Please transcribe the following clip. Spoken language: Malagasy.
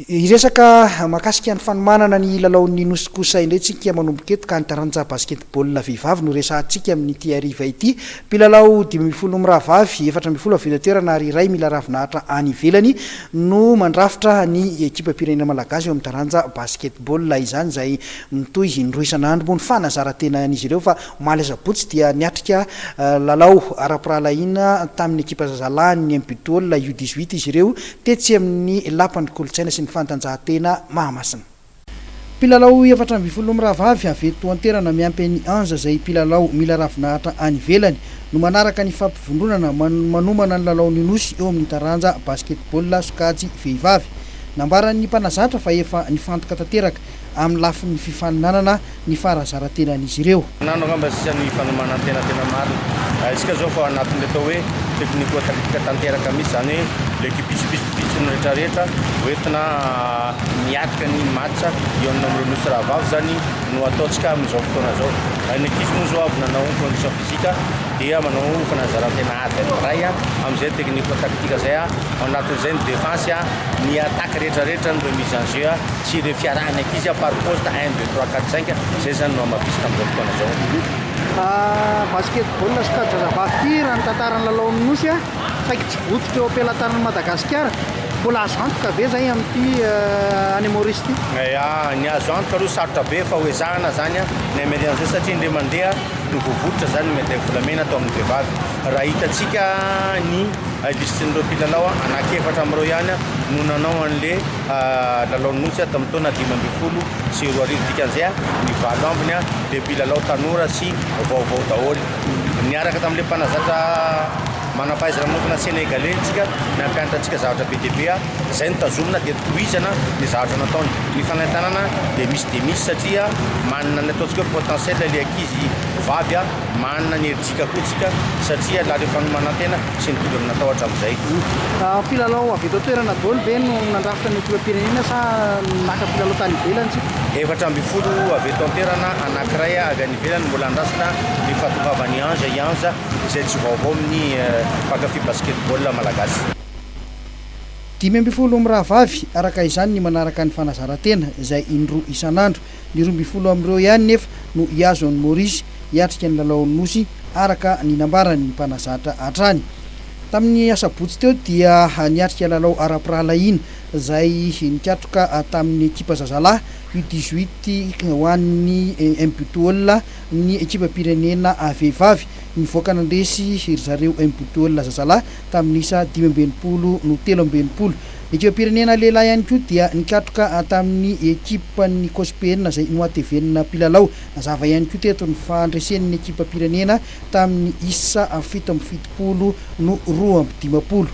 Iresaka makasika ny fanomanana ny lalaon'ny nosy kosa indray tsika manomboka eto ka ny taranja basketball vehivavy no resahantsika amin'ity hariva ity. Mpilalao 20 mirahavavy 4 aviaterana ary iray mila ravinahitra any ivelany no mandrafitra ny ekipa pirenena malagasy eo amin'ny taranja basketball izany izay mitohy indroa isan'andro moa ny fanazarantena an'izy ireo fa omaly sabotsy dia niatrika lalao ara-pirahalaina tamin'ny ekipa zazalahy ny Ampitol U18 izy ireo tetsy amin'ny lapan'ny kolotsaina sy ny fantanjahantena Mahamasina. Mpilalao 4 mirahavavy avy eto an-toerana miampy ny Anja izay mpilalao mila ravinahitra any ivelany no manaraka ny fampivondronana manomana ny lalaon'ny nosy eo amin'ny taranja basketball sokajy vehivavy. Nambaran'ny mpanazatra fa efa nifantoka tanteraka amin'ny lafin'ny fifaninanana ny farazarantenan'izy ireo. Nano ngamba sisany fanomanantena tena marina. Isika zao fa anatin'ny atao hoe tekniko taktika tanteraka mihitsy zany hoe l'équipe pitso rehetrarehetra hoentina miatrika ny match eo amin'ny nosy rahavavy zany no ataontsika amin'izao fotoana zao. Ny ekipe moa zao avy nanao condition physique dia manao fanazarantena adiny ray amin'izay tekniko taktika zay anatin'izay ny défense ny attaque rehetrarehetra no mise en jeu sy le fiarahana ankizy par poste 1 2 3 4 5 zay zany no amafisika amin'izao fotoana zao. Basketball sokajy zazavavy raha ny tantaran'ny lalaon'ny nosy saika tsy vototra eo am-pelantaran'i Madagasikara. Mbola azo antoka ve zay amin'ity any Maurice ity? Ny azo antoka aloha sarotra be fa hoezahana zany ny amelian'izay satria indray mandeha no voavototra zany mandeha volamena atao amin'ny vehivavy. Raha hitantsika ny listin'ireo mpilalao anankefatra amin'ireo ihany no nanao an'le lalaon'ny nosy tamin'ny taona 20 sy 2 dikan'izay ny valo ambiny dia mpilalao tanora sy vaovao daholo. Niaraka tamin'le mpanazatra manapahaiza manokana sénégalais tsika nampianatra antsika zavatra be dia be izay notazomina dia tohizana ny zavatra nataony. Ny fanentanana dia misy satria manana ny ataontsika hoe potentiel le ankizy vavy manana ny herijika koa tsika satria la le fanomanantena sy ny tolony natao hatramin'izay. Mpilalao avy eto an-toerana daholo ve no nandrafitra ny ekipa pirenena sa naka mpilalao tany ivelany tsika? 4 avy eto an-toerana anankiray avy any ivelany mbola andrasina ny fahatovavany Anja izay tsy vaovao amin'ny mpankafy basketball malagasy. 10 mirahavavy araka izany ny manaraka ny fanazarantena izay indroa isan'andro. Ny 12 amin'ireo ihany nefa no hiazo ny Maurice hiatrika ny lalaon'ny nosy araka ny nambaran'ny mpanazatra hatrany. Tamin'ny asabotsy teo dia niatrika lalao ara-pirahalaina izay nikatroka tamin'ny ekipa zazalahy U18 ho an'ny Ampitol ny ekipa pirenena vehivavy nivoaka nandresy ry zareo Ampitol zazalahy tamin'ny isa 15 no 13. Ny ekipa pirenena lehilahy ihany koa dia nikatroka tamin'ny ekipa ny Kospena izay noatevenina mpilalao. Nazava ihany koa teto ny fandresen'ny ekipa pirenena tamin'ny isa 17 no 2 amby 10.